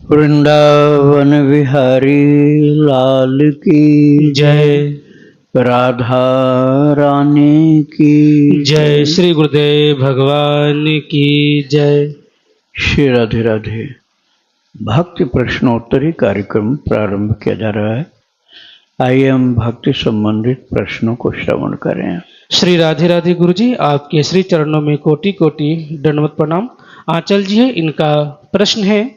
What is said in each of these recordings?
वृंदावन विहारी लाल की जय। राधा रानी की जय। श्री गुरुदेव भगवान की जय। श्री राधे राधे। भक्ति प्रश्नोत्तरी कार्यक्रम प्रारंभ किया जा रहा है। आइए हम भक्ति संबंधित प्रश्नों को श्रवण करें। श्री राधे राधे गुरु जी, आपके श्री चरणों में कोटि कोटि दंडवत प्रणाम। आंचल जी है, इनका प्रश्न है,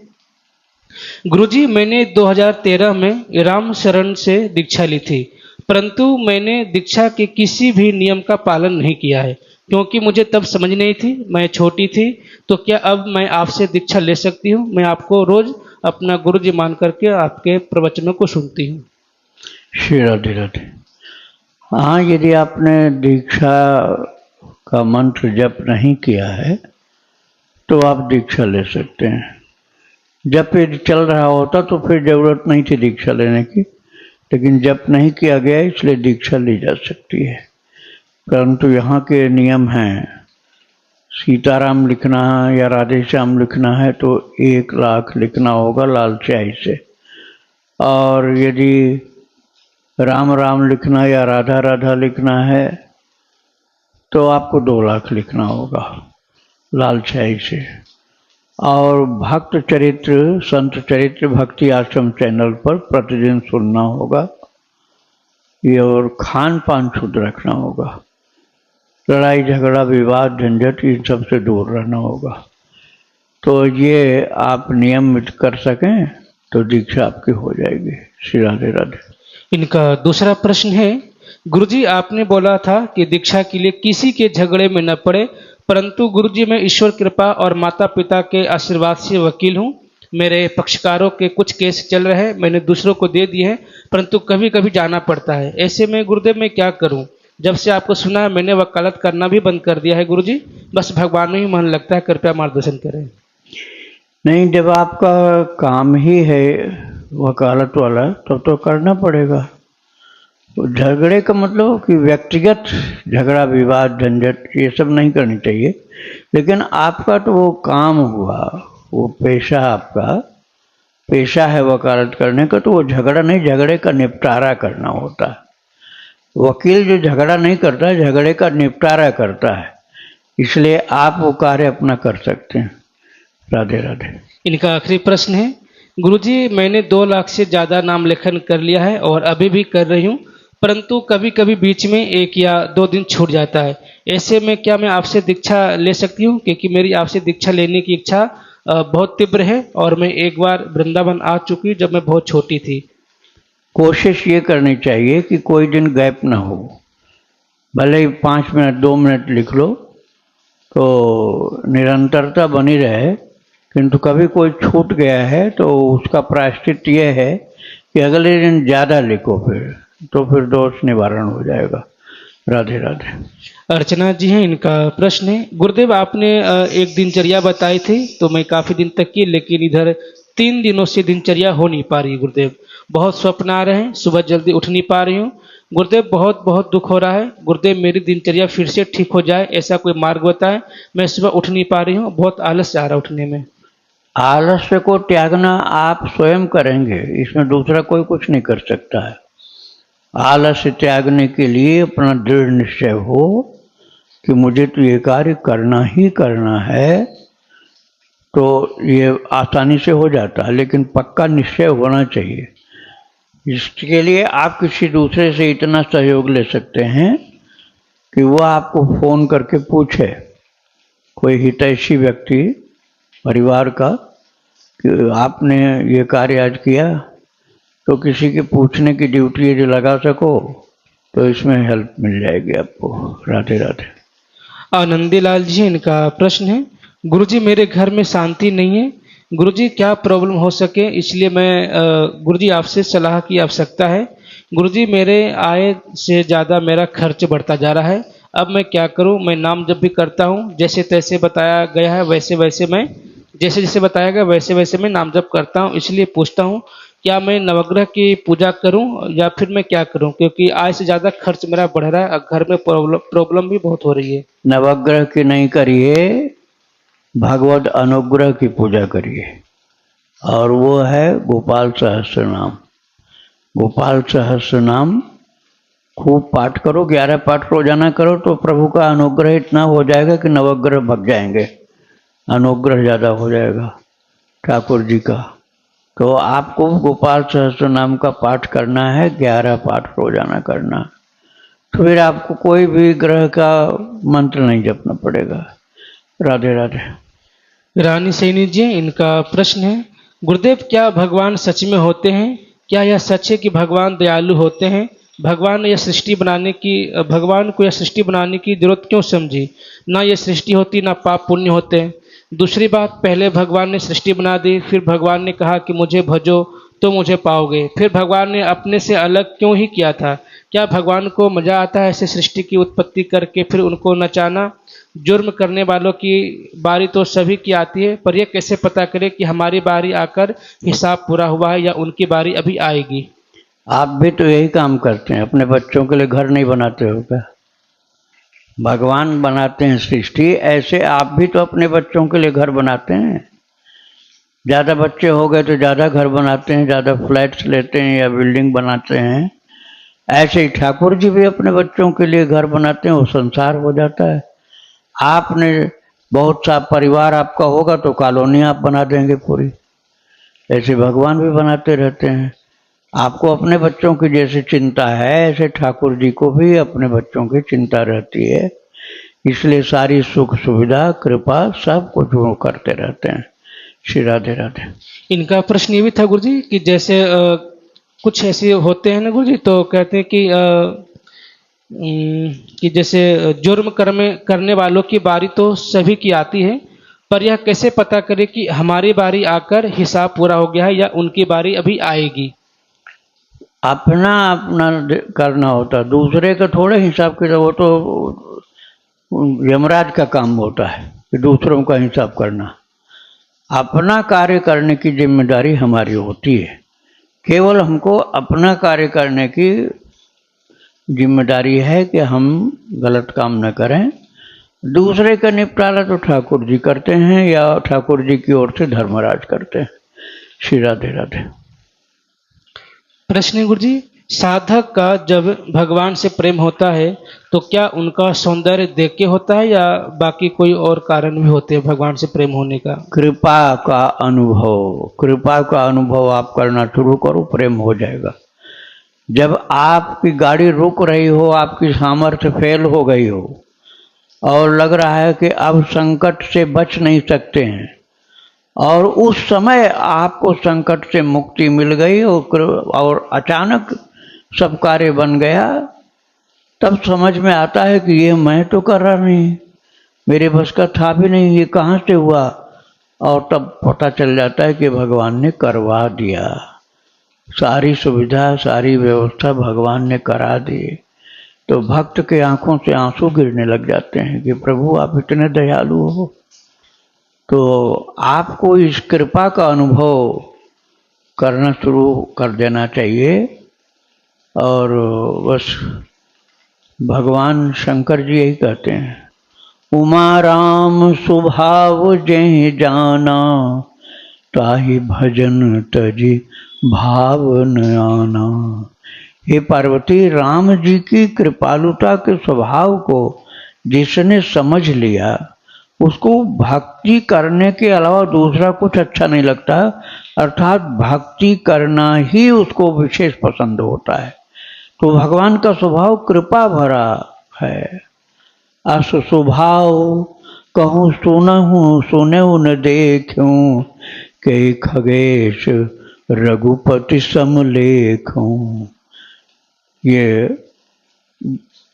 गुरुजी मैंने 2013 में राम शरण से दीक्षा ली थी, परंतु मैंने दीक्षा के किसी भी नियम का पालन नहीं किया है, क्योंकि मुझे तब समझ नहीं थी, मैं छोटी थी। तो क्या अब मैं आपसे दीक्षा ले सकती हूँ? मैं आपको रोज अपना गुरुजी मान करके आपके प्रवचनों को सुनती हूँ। श्री राधे राधे। हाँ, यदि आपने दीक्षा का मंत्र जप नहीं किया है तो आप दीक्षा ले सकते हैं। जब ये चल रहा होता तो फिर जरूरत नहीं थी दीक्षा लेने की, लेकिन जब नहीं किया गया इसलिए दीक्षा ली जा सकती है। परंतु यहाँ के नियम हैं, सीताराम लिखना है या राधे श्याम लिखना है तो 1 लाख लिखना होगा लाल स्याही से, और यदि राम राम लिखना या राधा राधा लिखना है तो आपको 2 लाख लिखना होगा लाल स्याही से। और भक्त चरित्र, संत चरित्र भक्ति आश्रम चैनल पर प्रतिदिन सुनना होगा ये, और खान पान शुद्ध रखना होगा। लड़ाई झगड़ा विवाद झंझट इन सब से दूर रहना होगा। तो ये आप नियमित कर सकें तो दीक्षा आपकी हो जाएगी। श्री राधे राधे। इनका दूसरा प्रश्न है, गुरुजी आपने बोला था कि दीक्षा के लिए किसी के झगड़े में न पड़े, परंतु गुरुजी मैं ईश्वर कृपा और माता पिता के आशीर्वाद से वकील हूँ। मेरे पक्षकारों के कुछ केस चल रहे हैं, मैंने दूसरों को दे दिए हैं, परंतु कभी कभी जाना पड़ता है। ऐसे में गुरुदेव मैं क्या करूं? जब से आपको सुना है मैंने वकालत करना भी बंद कर दिया है गुरुजी, बस भगवान में ही मन लगता है, कृपया मार्गदर्शन करें। नहीं, जब आपका काम ही है वकालत वाला तब तो करना पड़ेगा। तो झगड़े का मतलब कि व्यक्तिगत झगड़ा विवाद झंझट ये सब नहीं करनी चाहिए, लेकिन आपका तो वो काम हुआ, वो पेशा, आपका पेशा है वकालत करने का, तो वो झगड़ा नहीं, झगड़े का निपटारा करना होता है। वकील जो झगड़ा नहीं करता, झगड़े का निपटारा करता है, इसलिए आप वो कार्य अपना कर सकते हैं। राधे राधे। इनका आखिरी प्रश्न है, गुरुजी मैंने 2 लाख से ज़्यादा नाम लेखन कर लिया है और अभी भी कर रही हूँ, परंतु कभी कभी बीच में 1 या 2 दिन छूट जाता है। ऐसे में क्या मैं आपसे दीक्षा ले सकती हूँ? क्योंकि मेरी आपसे दीक्षा लेने की इच्छा बहुत तीव्र है और मैं एक बार वृंदावन आ चुकी जब मैं बहुत छोटी थी। कोशिश ये करनी चाहिए कि कोई दिन गैप ना हो, भले ही 5 मिनट 2 मिनट लिख लो तो निरंतरता बनी रहे। किंतु कभी कोई छूट गया है तो उसका प्रायश्चित ये है कि अगले दिन ज़्यादा लिखो, फिर दोष निवारण हो जाएगा। राधे राधे। अर्चना जी हैं, इनका प्रश्न है, गुरुदेव आपने एक दिनचर्या बताई थी तो मैं काफ़ी दिन तक की, लेकिन इधर 3 दिनों से दिनचर्या हो नहीं पा रही गुरुदेव। बहुत स्वप्न आ रहे हैं, सुबह जल्दी उठ नहीं पा रही हूँ गुरुदेव, बहुत बहुत दुख हो रहा है गुरुदेव। मेरी दिनचर्या फिर से ठीक हो जाए ऐसा कोई मार्ग बताएं। मैं सुबह उठ नहीं पा रही हूँ, बहुत आलस आ रहा है उठने में। आलस्य को त्यागना आप स्वयं करेंगे, इसमें दूसरा कोई कुछ नहीं कर सकता है। आलस्य त्यागने के लिए अपना दृढ़ निश्चय हो कि मुझे तो ये कार्य करना ही करना है, तो ये आसानी से हो जाता है, लेकिन पक्का निश्चय होना चाहिए। इसके लिए आप किसी दूसरे से इतना सहयोग ले सकते हैं कि वह आपको फ़ोन करके पूछे, कोई हितैषी व्यक्ति परिवार का, कि आपने ये कार्य आज किया, तो किसी के पूछने की ड्यूटी यदि लगा सको तो इसमें हेल्प मिल जाएगी आपको। राधे राधे। आनंदीलाल जी, इनका प्रश्न है, गुरुजी मेरे घर में शांति नहीं है, गुरुजी क्या प्रॉब्लम हो सके, इसलिए मैं गुरुजी आपसे सलाह की आवश्यकता है। गुरुजी मेरे आय से ज़्यादा मेरा खर्च बढ़ता जा रहा है, अब मैं क्या करूं? मैं नाम जब भी करता हूं जैसे तैसे बताया गया है वैसे वैसे मैं जैसे जैसे बताया गया वैसे वैसे मैं नाम जप करता हूं, इसलिए पूछता हूं क्या मैं नवग्रह की पूजा करूं या फिर मैं क्या करूं? क्योंकि आय से ज़्यादा खर्च मेरा बढ़ रहा है, घर में प्रॉब्लम भी बहुत हो रही है। नवग्रह की नहीं करिए, भगवत अनुग्रह की पूजा करिए। और वो है गोपाल सहस्त्र नाम। गोपाल सहस्त्र नाम खूब पाठ करो, 11 पाठ रोजाना करो तो प्रभु का अनुग्रह इतना हो जाएगा कि नवग्रह भग जाएंगे, अनुग्रह ज़्यादा हो जाएगा ठाकुर जी का। तो आपको गोपाल सहस्त्र नाम का पाठ करना है, 11 पाठ रोजाना करना, तो फिर आपको कोई भी ग्रह का मंत्र नहीं जपना पड़ेगा। राधे राधे। रानी सैनी जी, इनका प्रश्न है, गुरुदेव क्या भगवान सच में होते हैं? क्या यह सच है कि भगवान दयालु होते हैं? भगवान को यह सृष्टि बनाने की जरूरत क्यों समझी? ना ये सृष्टि होती ना पाप पुण्य होते हैं। दूसरी बात, पहले भगवान ने सृष्टि बना दी, फिर भगवान ने कहा कि मुझे भजो तो मुझे पाओगे, फिर भगवान ने अपने से अलग क्यों ही किया था? क्या भगवान को मजा आता है ऐसे सृष्टि की उत्पत्ति करके फिर उनको नचाना? जुर्म करने वालों की बारी तो सभी की आती है, पर यह कैसे पता करें कि हमारी बारी आकर हिसाब पूरा हुआ है या उनकी बारी अभी आएगी? आप भी तो यही काम करते हैं, अपने बच्चों के लिए घर नहीं बनाते हो क्या? भगवान बनाते हैं सृष्टि, ऐसे आप भी तो अपने बच्चों के लिए घर बनाते हैं। ज़्यादा बच्चे हो गए तो ज़्यादा घर बनाते हैं, ज़्यादा फ्लैट्स लेते हैं या बिल्डिंग बनाते हैं। ऐसे ही ठाकुर जी भी अपने बच्चों के लिए घर बनाते हैं, वो संसार हो जाता है। आपने बहुत सा परिवार आपका होगा तो कॉलोनी आप बना देंगे पूरी, ऐसे भगवान भी बनाते रहते हैं। आपको अपने बच्चों की जैसे चिंता है, ऐसे ठाकुर जी को भी अपने बच्चों की चिंता रहती है, इसलिए सारी सुख सुविधा कृपा सब कुछ वो करते रहते हैं। श्री राधे राधे। इनका प्रश्न ये भी था गुरुजी कि जैसे कुछ ऐसे होते हैं ना गुरुजी, तो कहते हैं कि जैसे जुर्म करने वालों की बारी तो सभी की आती है, पर यह कैसे पता करें कि हमारी बारी आकर हिसाब पूरा हो गया है या उनकी बारी अभी आएगी? अपना अपना करना होता, दूसरे का थोड़े हिसाब के, वो तो यमराज का काम होता है कि दूसरों का हिसाब करना। अपना कार्य करने की जिम्मेदारी हमारी होती है, केवल हमको अपना कार्य करने की जिम्मेदारी है कि हम गलत काम न करें। दूसरे का निपटारा तो ठाकुर जी करते हैं या ठाकुर जी की ओर से धर्मराज करते हैं। श्री राधे राधे। प्रश्न है गुरुजी, साधक का जब भगवान से प्रेम होता है तो क्या उनका सौंदर्य देख के होता है या बाकी कोई और कारण भी होते हैं भगवान से प्रेम होने का? कृपा का अनुभव, कृपा का अनुभव आप करना शुरू करो, प्रेम हो जाएगा। जब आपकी गाड़ी रुक रही हो, आपकी सामर्थ्य फेल हो गई हो और लग रहा है कि अब संकट से बच नहीं सकते हैं, और उस समय आपको संकट से मुक्ति मिल गई और अचानक सब कार्य बन गया, तब समझ में आता है कि ये मैं तो कर रहा नहीं, मेरे बस का था भी नहीं, ये कहाँ से हुआ? और तब पता चल जाता है कि भगवान ने करवा दिया, सारी सुविधा सारी व्यवस्था भगवान ने करा दी। तो भक्त के आंखों से आंसू गिरने लग जाते हैं कि प्रभु आप इतने दयालु हो। तो आपको इस कृपा का अनुभव करना शुरू कर देना चाहिए। और बस भगवान शंकर जी यही कहते हैं, उमा राम स्वभाव जय जाना, ताहि भजन तजी भाव न आना। हे पार्वती, राम जी की कृपालुता के स्वभाव को जिसने समझ लिया, उसको भक्ति करने के अलावा दूसरा कुछ अच्छा नहीं लगता, अर्थात भक्ति करना ही उसको विशेष पसंद होता है। तो भगवान का स्वभाव कृपा भरा है। अस स्वभाव कहूँ सुनहूँ सुनहु न देखूँ, के खगेश रघुपति समलेखूँ। ये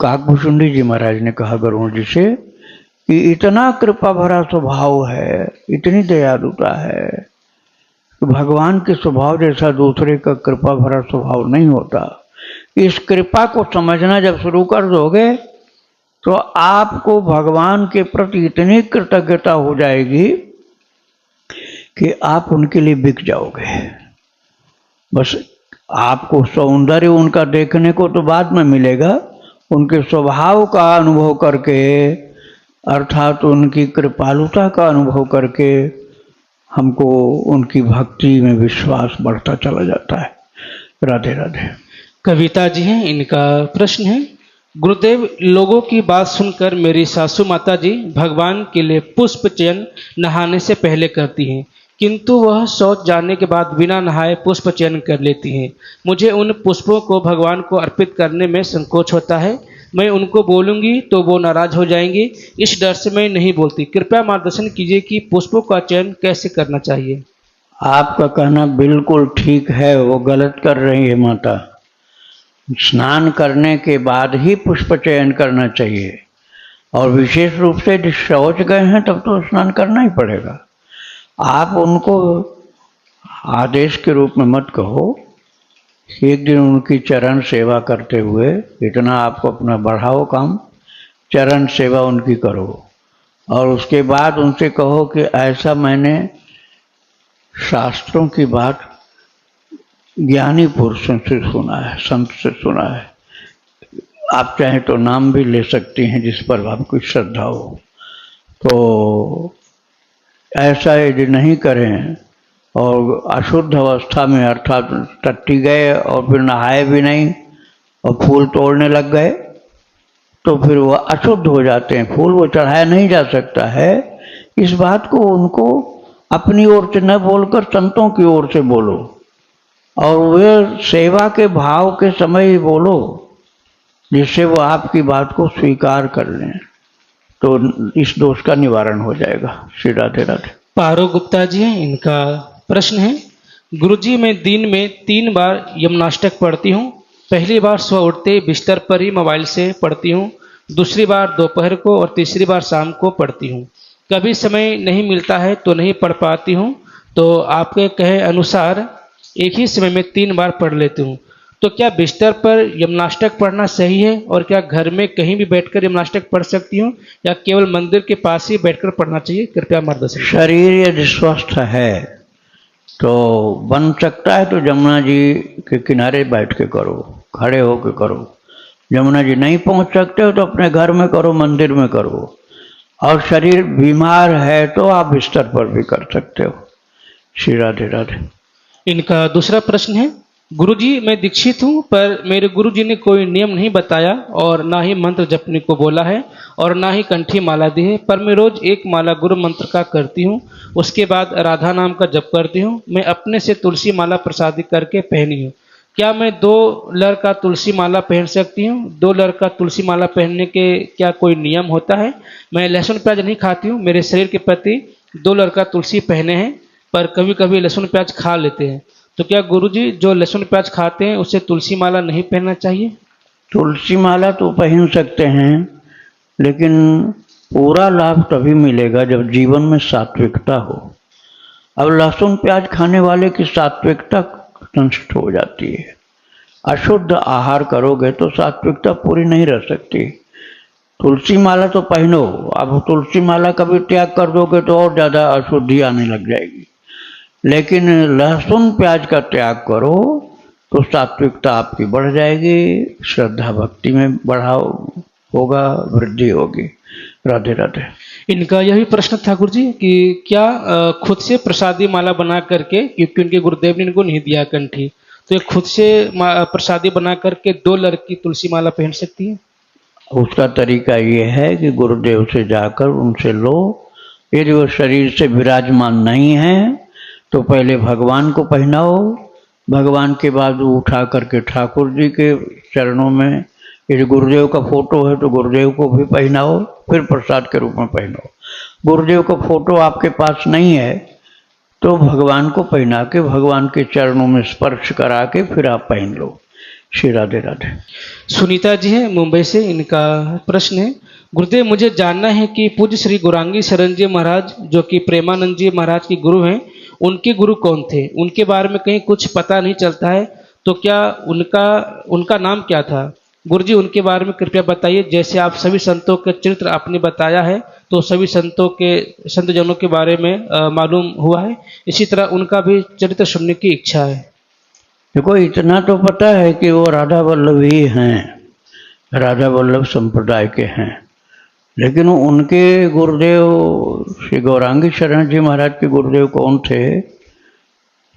काकभूषुंडी जी महाराज ने कहा गरुड़ जी से कि इतना कृपा भरा स्वभाव है, इतनी दयालुता है, भगवान के स्वभाव जैसा दूसरे का कृपा भरा स्वभाव नहीं होता। इस कृपा को समझना जब शुरू कर दोगे तो आपको भगवान के प्रति इतनी कृतज्ञता हो जाएगी कि आप उनके लिए बिक जाओगे। बस आपको सौंदर्य उनका देखने को तो बाद में मिलेगा, उनके स्वभाव का अनुभव करके, अर्थात उनकी कृपालुता का अनुभव करके हमको उनकी भक्ति में विश्वास बढ़ता चला जाता है। राधे राधे। कविता जी हैं, इनका प्रश्न है, गुरुदेव, लोगों की बात सुनकर मेरी सासू माता जी भगवान के लिए पुष्प चयन नहाने से पहले करती हैं, किंतु वह शौच जाने के बाद बिना नहाए पुष्प चयन कर लेती हैं। मुझे उन पुष्पों को भगवान को अर्पित करने में संकोच होता है। मैं उनको बोलूंगी तो वो नाराज हो जाएंगे, इस डर से मैं नहीं बोलती। कृपया मार्गदर्शन कीजिए कि पुष्पों का चयन कैसे करना चाहिए। आपका कहना बिल्कुल ठीक है, वो गलत कर रही है माता। स्नान करने के बाद ही पुष्प चयन करना चाहिए, और विशेष रूप से यदि शौच गए हैं तब तो स्नान करना ही पड़ेगा। आप उनको आदेश के रूप में मत कहो। एक दिन उनकी चरण सेवा करते हुए, इतना आपको अपना बढ़ाओ काम, चरण सेवा उनकी करो, और उसके बाद उनसे कहो कि ऐसा मैंने शास्त्रों की बात ज्ञानी पुरुषों से सुना है, संत से सुना है। आप चाहें तो नाम भी ले सकती हैं जिस पर आपको श्रद्धा हो। तो ऐसा यदि नहीं करें और अशुद्ध अवस्था में अर्थात टट्टी गए और फिर नहाए भी नहीं और फूल तोड़ने लग गए, तो फिर वो अशुद्ध हो जाते हैं, फूल वो चढ़ाया नहीं जा सकता है। इस बात को उनको अपनी ओर से न बोलकर संतों की ओर से बोलो, और वे सेवा के भाव के समय ही बोलो, जिससे वो आपकी बात को स्वीकार कर लें, तो इस दोष का निवारण हो जाएगा। श्री राधे राधे। पारो गुप्ता जी हैं, इनका प्रश्न है, गुरुजी, मैं दिन में 3 बार यमनाष्टक पढ़ती हूँ। पहली बार सुबह उठते बिस्तर पर ही मोबाइल से पढ़ती हूँ, दूसरी बार दोपहर को और तीसरी बार शाम को पढ़ती हूँ। कभी समय नहीं मिलता है तो नहीं पढ़ पाती हूँ, तो आपके कहे अनुसार एक ही समय में 3 बार पढ़ लेती हूँ। तो क्या बिस्तर पर यमनाष्टक पढ़ना सही है, और क्या घर में कहीं भी बैठकर यमनाष्टक पढ़ सकती हूँ, या केवल मंदिर के पास ही बैठकर पढ़ना चाहिए? कृपया मार्गदर्शन। शरीर यदि स्वस्थ है तो बन सकता है तो जमुना जी के किनारे बैठ के करो, खड़े होकर करो। जमुना जी नहीं पहुंच सकते हो तो अपने घर में करो, मंदिर में करो। और शरीर बीमार है तो आप बिस्तर पर भी कर सकते हो। श्री राधे राधे। इनका दूसरा प्रश्न है, गुरुजी, मैं दीक्षित हूँ, पर मेरे गुरुजी ने कोई नियम नहीं बताया और ना ही मंत्र जपने को बोला है और ना ही कंठी माला दी है, पर मैं रोज एक माला गुरु मंत्र का करती हूँ, उसके बाद राधा नाम का जप करती हूँ। मैं अपने से तुलसी माला प्रसादी करके पहनी हूँ। क्या मैं 2 लड़ का तुलसी माला पहन सकती हूँ? 2 लड़ का तुलसी माला पहनने के क्या कोई नियम होता है? मैं लहसुन प्याज नहीं खाती हूँ, मेरे शरीर के प्रति 2 लड़ का तुलसी पहने हैं, पर कभी कभी लहसुन प्याज खा लेते हैं। तो क्या गुरुजी, जो लहसुन प्याज खाते हैं उसे तुलसी माला नहीं पहनना चाहिए? तुलसी माला तो पहन सकते हैं, लेकिन पूरा लाभ तभी मिलेगा जब जीवन में सात्विकता हो। अब लहसुन प्याज खाने वाले की सात्विकता नष्ट हो जाती है। अशुद्ध आहार करोगे तो सात्विकता पूरी नहीं रह सकती। तुलसी माला तो पहनो, अब तुलसी माला का भी त्याग कर दोगे तो और ज़्यादा अशुद्धि आने लग जाएगी। लेकिन लहसुन प्याज का त्याग करो तो सात्विकता आपकी बढ़ जाएगी, श्रद्धा भक्ति में बढ़ाव होगा, वृद्धि होगी। राधे राधे। इनका यही प्रश्न था गुरुजी कि क्या खुद से प्रसादी माला बना करके, क्योंकि उनके गुरुदेव ने इनको नहीं दिया कंठी, तो ये खुद से प्रसादी बना करके 2 लड़ की तुलसी माला पहन सकती है? उसका तरीका ये है कि गुरुदेव से जाकर उनसे लो। यदि वो शरीर से विराजमान नहीं है तो पहले भगवान को पहनाओ, भगवान के बाद उठा करके ठाकुर जी के चरणों में, यदि गुरुदेव का फोटो है तो गुरुदेव को भी पहनाओ, फिर प्रसाद के रूप में पहनाओ। गुरुदेव का फोटो आपके पास नहीं है तो भगवान को पहना के भगवान के चरणों में स्पर्श करा के फिर आप पहन लो। श्री राधे राधे। सुनीता जी है मुंबई से, इनका प्रश्न है, गुरुदेव, मुझे जानना है कि पूज्य श्री गौरांगी शरण जी महाराज, जो कि प्रेमानंद जी महाराज के गुरु हैं, उनके गुरु कौन थे? उनके बारे में कहीं कुछ पता नहीं चलता है, तो क्या उनका नाम क्या था? गुरुजी, उनके बारे में कृपया बताइए। जैसे आप सभी संतों के चरित्र आपने बताया है, तो सभी संतजनों के बारे में मालूम हुआ है, इसी तरह उनका भी चरित्र सुनने की इच्छा है। देखो, इतना तो पता है कि वो राधा वल्लभ ही हैं, राधा वल्लभ संप्रदाय के हैं। लेकिन उनके गुरुदेव श्री गौरांगी शरण जी महाराज के गुरुदेव कौन थे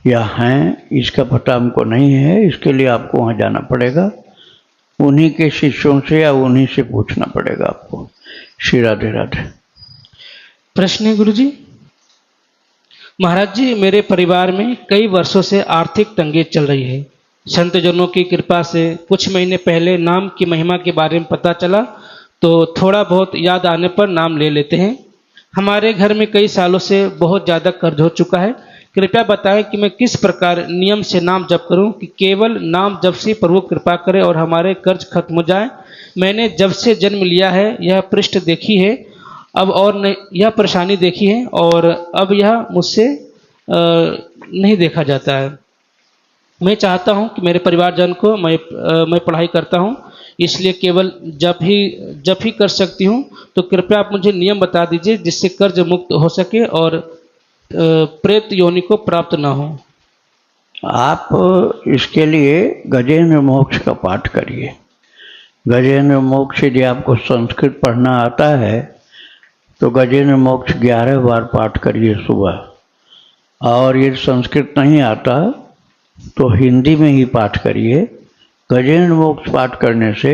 या हैं, इसका पता हमको नहीं है। इसके लिए आपको वहाँ जाना पड़ेगा, उन्हीं के शिष्यों से या उन्हीं से पूछना पड़ेगा आपको। श्री राधे राधे। प्रश्न है गुरुजी, महाराज जी मेरे परिवार में कई वर्षों से आर्थिक तंगी चल रही है। संतजनों की कृपा से कुछ महीने पहले नाम की महिमा के बारे में पता चला तो थोड़ा बहुत याद आने पर नाम ले लेते हैं। हमारे घर में कई सालों से बहुत ज़्यादा कर्ज हो चुका है। कृपया बताएं कि मैं किस प्रकार नियम से नाम जप करूं कि केवल नाम जप से प्रभु कृपा करे और हमारे कर्ज खत्म हो जाए। मैंने जब से जन्म लिया है यह पृष्ठ देखी है, अब और नहीं, यह परेशानी देखी है और अब यह मुझसे नहीं देखा जाता है। मैं चाहता हूं कि मेरे परिवारजन को मैं पढ़ाई करता हूं, इसलिए केवल जब ही कर सकती हूं, तो कृपया आप मुझे नियम बता दीजिए जिससे कर्ज मुक्त हो सके और प्रेत योनि को प्राप्त ना हो। आप इसके लिए गजेंद्र मोक्ष का पाठ करिए। गजेंद्र मोक्ष यदि आपको संस्कृत पढ़ना आता है तो गजेंद्र मोक्ष 11 बार पाठ करिए सुबह, और यदि संस्कृत नहीं आता तो हिंदी में ही पाठ करिए। गजेंद्र मोक्ष पाठ करने से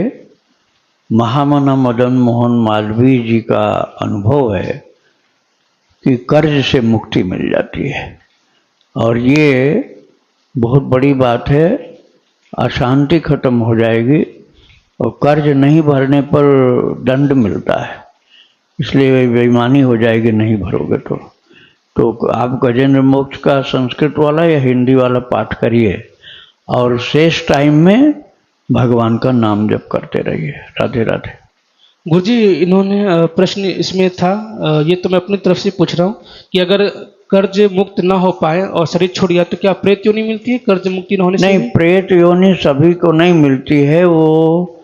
महामना मदन मोहन मालवीय जी का अनुभव है कि कर्ज से मुक्ति मिल जाती है, और ये बहुत बड़ी बात है। अशांति खत्म हो जाएगी और कर्ज नहीं भरने पर दंड मिलता है, इसलिए बेईमानी हो जाएगी नहीं भरोगे तो आप गजेंद्र मोक्ष का संस्कृत वाला या हिंदी वाला पाठ करिए और शेष टाइम में भगवान का नाम जप करते रहिए। राधे राधे। गुरुजी इन्होंने प्रश्न इसमें था, ये तो मैं अपनी तरफ से पूछ रहा हूँ कि अगर कर्ज मुक्त ना हो पाए और शरीर छोड़ गया तो क्या प्रेत योनि मिलती है कर्ज मुक्ति न होने से? नहीं, प्रेत योनि सभी को नहीं मिलती है। वो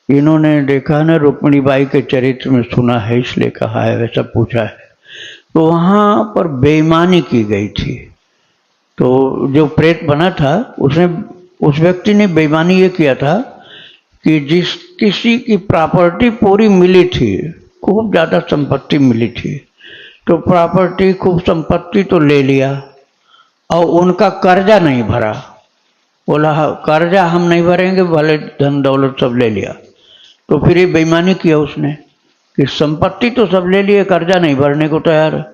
इन्होंने देखा ना, रुक्मिणी बाई के चरित्र में सुना है इसलिए कहा है, वैसा पूछा है। तो वहाँ पर बेईमानी की गई थी, तो जो प्रेत बना था उसने उस व्यक्ति ने बेईमानी ये किया था कि जिस किसी की प्रॉपर्टी पूरी मिली थी, खूब ज़्यादा संपत्ति मिली थी, तो प्रॉपर्टी खूब संपत्ति तो ले लिया और उनका कर्जा नहीं भरा। बोला कर्जा हम नहीं भरेंगे, भले धन दौलत सब ले लिया। तो फिर ये बेईमानी किया उसने कि संपत्ति तो सब ले लिए, कर्जा नहीं भरने को तैयार,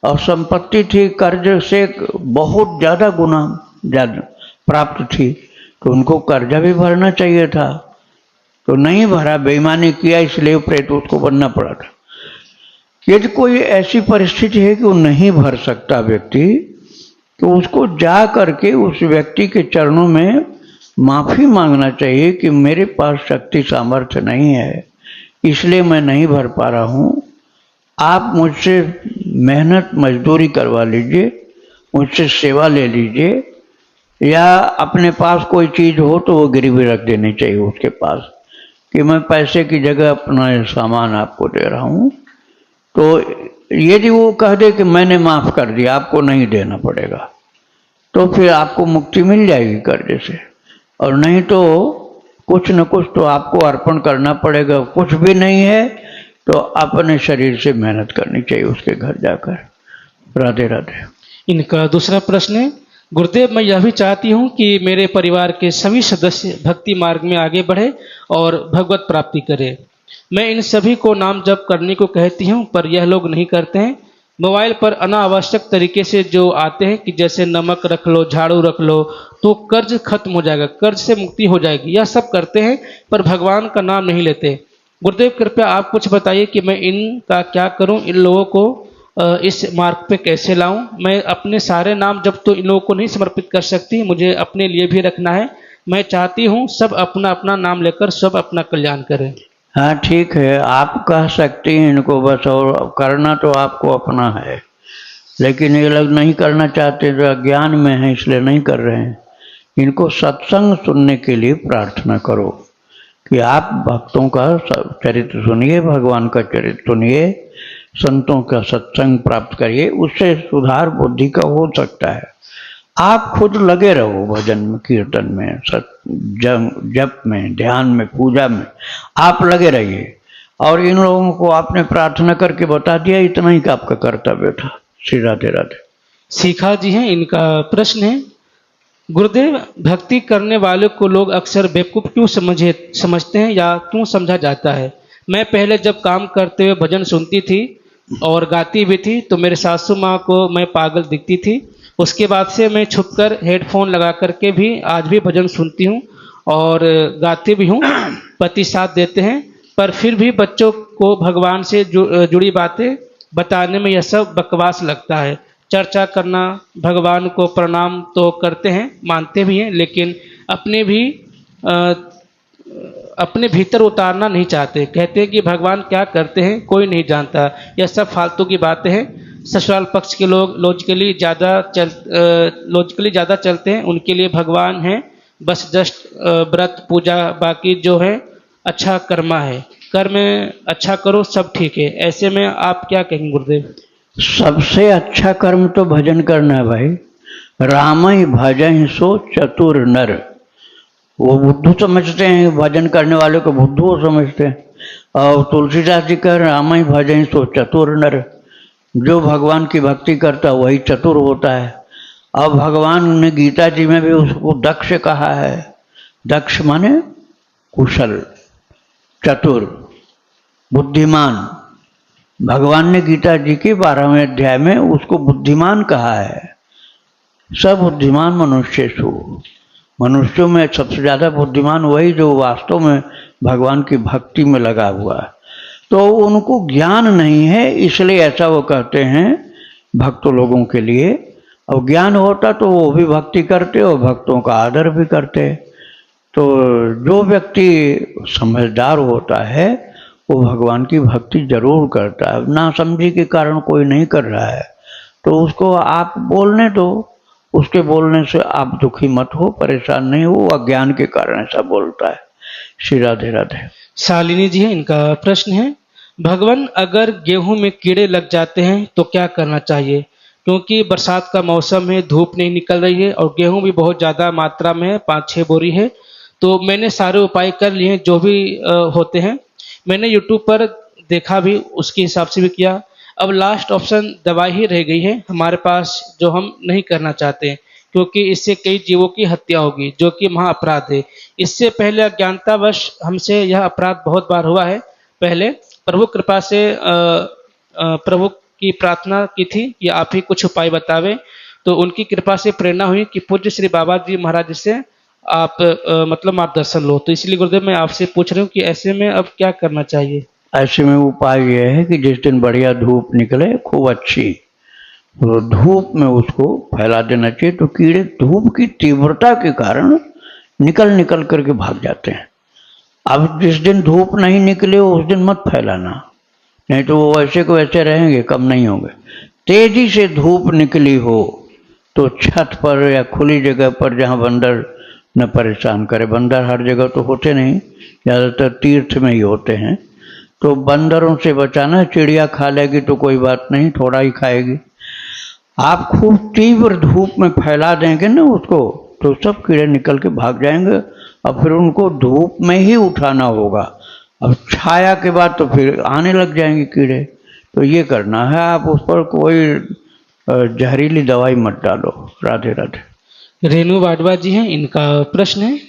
और संपत्ति थी कर्ज से बहुत ज़्यादा गुना ज़्यादा प्राप्त थी, तो उनको कर्जा भी भरना चाहिए था, तो नहीं भरा, बेईमानी किया, इसलिए प्रेत उसको बनना पड़ा था। यदि कोई ऐसी परिस्थिति है कि वो नहीं भर सकता व्यक्ति, तो उसको जा करके उस व्यक्ति के चरणों में माफ़ी मांगना चाहिए कि मेरे पास शक्ति सामर्थ्य नहीं है, इसलिए मैं नहीं भर पा रहा हूँ, आप मुझसे मेहनत मजदूरी करवा लीजिए, मुझसे सेवा ले लीजिए, या अपने पास कोई चीज़ हो तो वो गिरवी रख देनी चाहिए उसके पास कि मैं पैसे की जगह अपना सामान आपको दे रहा हूँ। तो यदि वो कह दे कि मैंने माफ़ कर दिया, आपको नहीं देना पड़ेगा, तो फिर आपको मुक्ति मिल जाएगी कर्जे से, और नहीं तो कुछ न कुछ तो आपको अर्पण करना पड़ेगा। कुछ भी नहीं है तो अपने शरीर से मेहनत करनी चाहिए उसके घर जाकर। राधे राधे। इनका दूसरा प्रश्न है, गुरुदेव मैं यह भी चाहती हूँ कि मेरे परिवार के सभी सदस्य भक्ति मार्ग में आगे बढ़े और भगवत प्राप्ति करें। मैं इन सभी को नाम जप करने को कहती हूँ पर यह लोग नहीं करते हैं। मोबाइल पर अनावश्यक तरीके से जो आते हैं कि जैसे नमक रख लो, झाड़ू रख लो तो कर्ज खत्म हो जाएगा, कर्ज से मुक्ति हो जाएगी, यह सब करते हैं पर भगवान का नाम नहीं लेते। गुरुदेव कृपया आप कुछ बताइए कि मैं इनका क्या करूं, इन लोगों को इस मार्ग पे कैसे लाऊं। मैं अपने सारे नाम जब तो इन लोगों को नहीं समर्पित कर सकती, मुझे अपने लिए भी रखना है। मैं चाहती हूं सब अपना अपना नाम लेकर सब अपना कल्याण करें। हाँ ठीक है, आप कह सकती हैं इनको बस, और करना तो आपको अपना है, लेकिन ये लोग नहीं करना चाहते, जो अज्ञान में है इसलिए नहीं कर रहे हैं। इनको सत्संग सुनने के लिए प्रार्थना करो कि आप भक्तों का चरित्र सुनिए, भगवान का चरित्र सुनिए, संतों का सत्संग प्राप्त करिए, उससे सुधार बुद्धि का हो सकता है। आप खुद लगे रहो भजन में, कीर्तन में, जप में, ध्यान में, पूजा में, आप लगे रहिए और इन लोगों को आपने प्रार्थना करके बता दिया, इतना ही का आपका कर्तव्य था। श्री राधे राधे। शिखा जी हैं, इनका प्रश्न है, गुरुदेव भक्ति करने वाले को लोग अक्सर बेवकूफ़ क्यों समझते हैं या क्यों समझा जाता है? मैं पहले जब काम करते हुए भजन सुनती थी और गाती भी थी तो मेरे सासू माँ को मैं पागल दिखती थी। उसके बाद से मैं छुपकर हेडफोन लगा करके भी आज भी भजन सुनती हूँ और गाती भी हूँ। पति साथ देते हैं, पर फिर भी बच्चों को भगवान से जुड़ी बातें बताने में यह सब बकवास लगता है। चर्चा करना, भगवान को प्रणाम तो करते हैं, मानते भी हैं, लेकिन अपने भीतर उतारना नहीं चाहते। कहते हैं कि भगवान क्या करते हैं कोई नहीं जानता। यह सब फालतू की बातें हैं। ससुराल पक्ष के लोग लॉजिकली ज़्यादा चलते हैं, उनके लिए भगवान हैं बस जस्ट व्रत पूजा, बाकी जो है अच्छा कर्मा है, कर्म अच्छा करो सब ठीक है। ऐसे में आप क्या कहेंगे गुरुदेव? सबसे अच्छा कर्म तो भजन करना है भाई। राम ही भजन सो चतुर नर। वो बुद्धू समझते हैं, भजन करने वाले को बुद्धू समझते हैं। और तुलसीदास जी का राम ही भजन सो चतुर नर, जो भगवान की भक्ति करता है वही चतुर होता है। अब भगवान ने गीता जी में भी उसको दक्ष कहा है। दक्ष माने कुशल, चतुर, बुद्धिमान। भगवान ने गीता जी के 12वें अध्याय में उसको बुद्धिमान कहा है। सब बुद्धिमान मनुष्येषु, मनुष्यों में सबसे ज़्यादा बुद्धिमान वही जो वास्तव में भगवान की भक्ति में लगा हुआ है। तो उनको ज्ञान नहीं है, इसलिए ऐसा वो कहते हैं भक्तों लोगों के लिए। और ज्ञान होता तो वो भी भक्ति करते और भक्तों का आदर भी करते। तो जो व्यक्ति समझदार होता है वो भगवान की भक्ति जरूर करता है। नासमझी के कारण कोई नहीं कर रहा है तो उसको आप बोलने दो, उसके बोलने से आप दुखी मत हो, परेशान नहीं हो। अज्ञान के कारण ऐसा बोलता है। श्री राधे राधे। शालिनी जी है, इनका प्रश्न है, भगवान अगर गेहूं में कीड़े लग जाते हैं तो क्या करना चाहिए? क्योंकि बरसात का मौसम है, धूप नहीं निकल रही है और गेहूं भी बहुत ज़्यादा मात्रा में है, 5-6 बोरी है। तो मैंने सारे उपाय कर लिए हैं जो भी होते हैं। मैंने यूट्यूब पर देखा भी, उसके हिसाब से भी किया। अब लास्ट ऑप्शन दवाई ही रह गई है हमारे पास, जो हम नहीं करना चाहते क्योंकि इससे कई जीवों की हत्या होगी, जो कि महा अपराध है। इससे पहले अज्ञानतावश हमसे यह अपराध बहुत बार हुआ है। पहले प्रभु कृपा से प्रभु की प्रार्थना की थी कि आप ही कुछ उपाय बतावें, तो उनकी कृपा से प्रेरणा हुई कि पूज्य श्री बाबा जी महाराज जी से आप मतलब मार्गदर्शन लो। तो इसलिए गुरुदेव मैं आपसे पूछ रहा हूँ कि ऐसे में अब क्या करना चाहिए? ऐसे में उपाय यह है कि जिस दिन बढ़िया धूप निकले खूब अच्छी, तो धूप में उसको फैला देना चाहिए। तो कीड़े धूप की तीव्रता के कारण निकल करके भाग जाते हैं। अब जिस दिन धूप नहीं निकले उस दिन मत फैलाना, नहीं तो वो वैसे को वैसे रहेंगे, कम नहीं होंगे। तेजी से धूप निकली हो तो छत पर या खुली जगह पर जहाँ बंदर न परेशान करे। बंदर हर जगह तो होते नहीं, ज़्यादातर तीर्थ में ही होते हैं। तो बंदरों से बचाना। चिड़िया खा लेगी तो कोई बात नहीं, थोड़ा ही खाएगी। आप खूब तीव्र धूप में फैला देंगे ना उसको, तो सब कीड़े निकल के भाग जाएंगे और फिर उनको धूप में ही उठाना होगा। अब छाया के बाद तो फिर आने लग जाएंगे कीड़े। तो ये करना है, आप उस पर कोई जहरीली दवाई मत डालो। राधे राधे। रेणु वाडवा जी हैं, इनका प्रश्न है,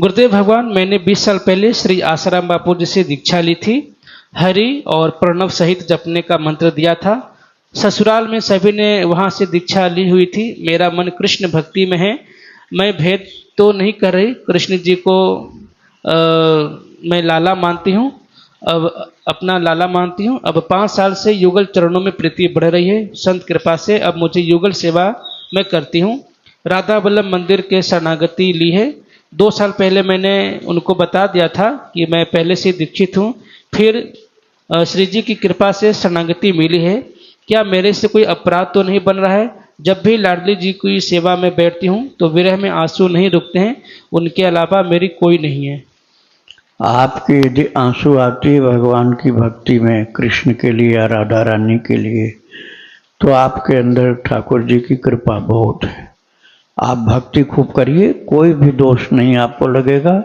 गुरुदेव भगवान मैंने 20 साल पहले श्री आसाराम बापू जी से दीक्षा ली थी। हरि और प्रणव सहित जपने का मंत्र दिया था। ससुराल में सभी ने वहाँ से दीक्षा ली हुई थी। मेरा मन कृष्ण भक्ति में है। मैं भेद तो नहीं कर रही, कृष्ण जी को मैं लाला मानती हूँ, अब अपना लाला मानती हूँ। अब 5 साल से युगल चरणों में प्रीति बढ़ रही है। संत कृपा से अब मुझे युगल सेवा मैं करती हूँ। राधा वल्लभ मंदिर के शरणागति ली है। 2 साल पहले मैंने उनको बता दिया था कि मैं पहले से दीक्षित हूँ, फिर श्री जी की कृपा से शरणागति मिली है। क्या मेरे से कोई अपराध तो नहीं बन रहा है? जब भी लाडली जी की सेवा में बैठती हूँ तो विरह में आंसू नहीं रुकते हैं, उनके अलावा मेरी कोई नहीं है। आपके यदि आंसू आते हैं भगवान की भक्ति में, कृष्ण के लिए या राधा रानी के लिए, तो आपके अंदर ठाकुर जी की कृपा बहुत है। आप भक्ति खूब करिए, कोई भी दोष नहीं आपको लगेगा।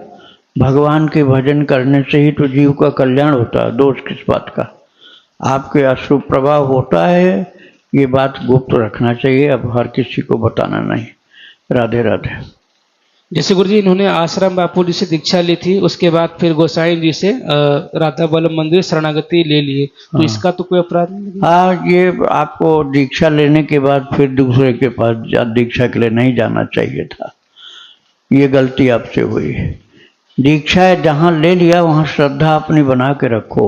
भगवान के भजन करने से ही तो जीव का कल्याण होता है, दोष किस बात का। आपके अशुभ प्रभाव होता है, ये बात गुप्त रखना चाहिए, अब हर किसी को बताना नहीं। राधे राधे। जैसे गुरुजी इन्होंने आश्रम बापू जी से दीक्षा ली थी, उसके बाद फिर गोसाई जी से राधा वल्लभ मंदिर शरणागति ले लिए, तो इसका तो कोई अपराध नहीं? हाँ, ये आपको दीक्षा लेने के बाद फिर दूसरे के पास दीक्षा के लिए नहीं जाना चाहिए था, ये गलती आपसे हुई है। दीक्षा जहाँ ले लिया वहाँ श्रद्धा अपनी बना के रखो।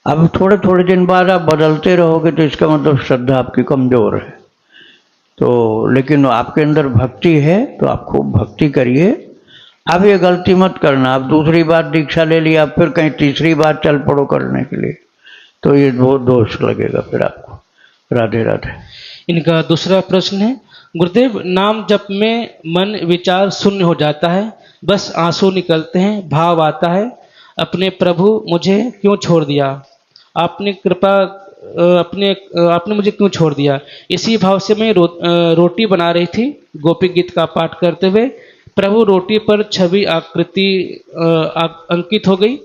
अब थोड़े थोड़े दिन बाद आप बदलते रहोगे तो इसका मतलब श्रद्धा आपकी कमजोर है। तो लेकिन आपके अंदर भक्ति है तो आप खूब भक्ति करिए। अब ये गलती मत करना, आप दूसरी बार दीक्षा ले लिया फिर कहीं तीसरी बार चल पड़ो करने के लिए, तो ये बहुत दोष लगेगा फिर आपको। राधे राधे। इनका दूसरा प्रश्न है, गुरुदेव नाम जप में मन विचार शून्य हो जाता है, बस आंसू निकलते हैं, भाव आता है, अपने प्रभु मुझे क्यों छोड़ दिया, आपने कृपा आपने मुझे क्यों छोड़ दिया। इसी भाव से मैं रोटी बना रही थी, गोपी गीत का पाठ करते हुए प्रभु रोटी पर छवि आकृति अंकित हो गई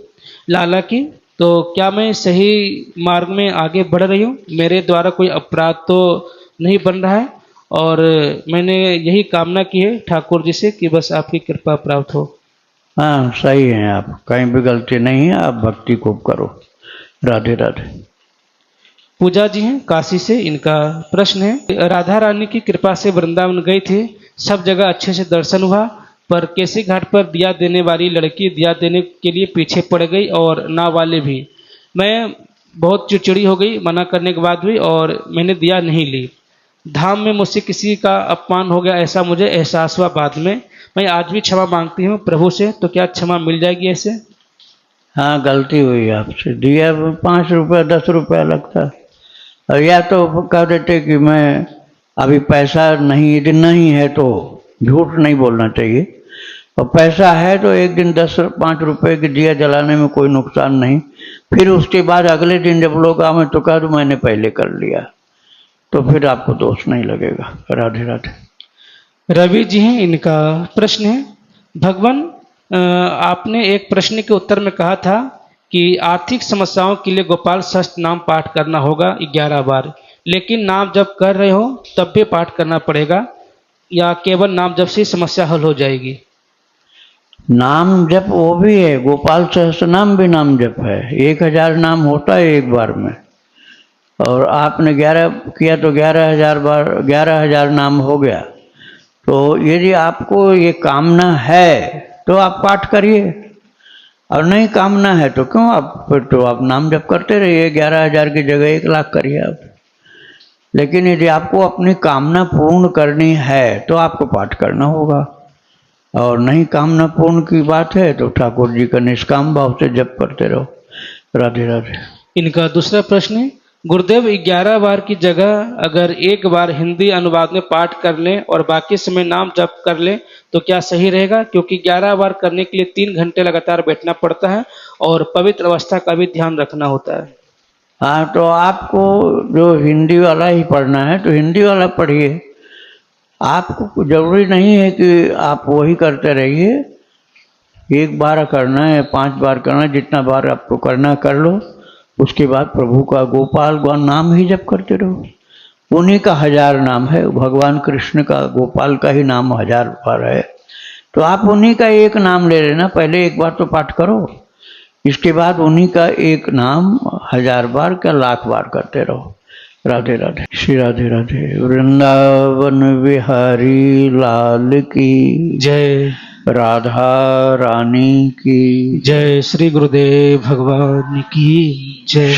लाला की, तो क्या मैं सही मार्ग में आगे बढ़ रही हूँ, मेरे द्वारा कोई अपराध तो नहीं बन रहा है, और मैंने यही कामना की है ठाकुर जी से कि बस आपकी कृपा प्राप्त हो। हाँ सही है, आप कहीं भी गलती नहीं है, आप भक्ति खूब करो। राधे राधे। पूजा जी हैं काशी से, इनका प्रश्न है, राधा रानी की कृपा से वृंदावन गई थी, सब जगह अच्छे से दर्शन हुआ, पर केसी घाट पर दिया देने वाली लड़की दिया देने के लिए पीछे पड़ गई और ना वाले भी। मैं बहुत चिड़चिड़ी हो गई मना करने के बाद भी, और मैंने दिया नहीं ली। धाम में मुझसे किसी का अपमान हो गया ऐसा मुझे एहसास हुआ बाद में। मैं आज भी क्षमा मांगती हूँ प्रभु से, तो क्या क्षमा मिल जाएगी ऐसे? हाँ गलती हुई आपसे, दिया 5 रुपया 10 रुपया लगता, और या तो कह देते कि मैं अभी पैसा नहीं, यदि नहीं है तो झूठ नहीं बोलना चाहिए, और पैसा है तो एक दिन 10-5 रुपए की दिया जलाने में कोई नुकसान नहीं। फिर उसके बाद अगले दिन जब लोग आवे तो कह दो मैंने पहले कर लिया, तो फिर आपको दोष नहीं लगेगा। राधे राधे। रवि जी हैं, इनका प्रश्न है, भगवान आपने एक प्रश्न के उत्तर में कहा था कि आर्थिक समस्याओं के लिए गोपाल षष्ठ नाम पाठ करना होगा 11 बार, लेकिन नाम जब कर रहे हो तब भी पाठ करना पड़ेगा, या केवल नाम जब से समस्या हल हो जाएगी? नाम जप वो भी है, गोपाल सहस्त्र नाम भी नाम जप है, 1000 नाम होता है एक बार में, और आपने 11 किया तो 11,000 बार 11,000 नाम हो गया। तो यदि आपको ये कामना है तो आप पाठ करिए, और नहीं कामना है तो क्यों, आप फिर तो आप नाम जप करते रहिए, 11,000 की जगह 1 लाख करिए आप। लेकिन यदि आपको अपनी कामना पूर्ण करनी है तो आपको पाठ करना होगा, और नहीं कामना पूर्ण की बात है तो ठाकुर जी का निष्काम भाव से जप करते रहो। राधे राधे। इनका दूसरा प्रश्न है, गुरुदेव 11 बार की जगह अगर एक बार हिंदी अनुवाद में पाठ कर लें और बाकी समय नाम जप कर लें तो क्या सही रहेगा? क्योंकि 11 बार करने के लिए 3 घंटे लगातार बैठना पड़ता है और पवित्र अवस्था का भी ध्यान रखना होता है। हाँ, तो आपको जो हिंदी वाला ही पढ़ना है तो हिंदी वाला पढ़िए, आपको जरूरी नहीं है कि आप वही करते रहिए। 1 बार करना है, 5 बार करना है, जितना बार आपको करना कर लो, उसके बाद प्रभु का गोपाल नाम ही जप करते रहो। उन्हीं का 1000 नाम है, भगवान कृष्ण का गोपाल का ही नाम 1000 बार है, तो आप उन्हीं का एक नाम ले लेना। पहले 1 बार तो पाठ करो, इसके बाद उन्हीं का एक नाम 1000 बार का 1,00,000 बार करते रहो। राधे राधे। श्री राधे राधे। वृंदावन बिहारी लाल की जय। राधा रानी की जय। श्री गुरुदेव भगवान की जय।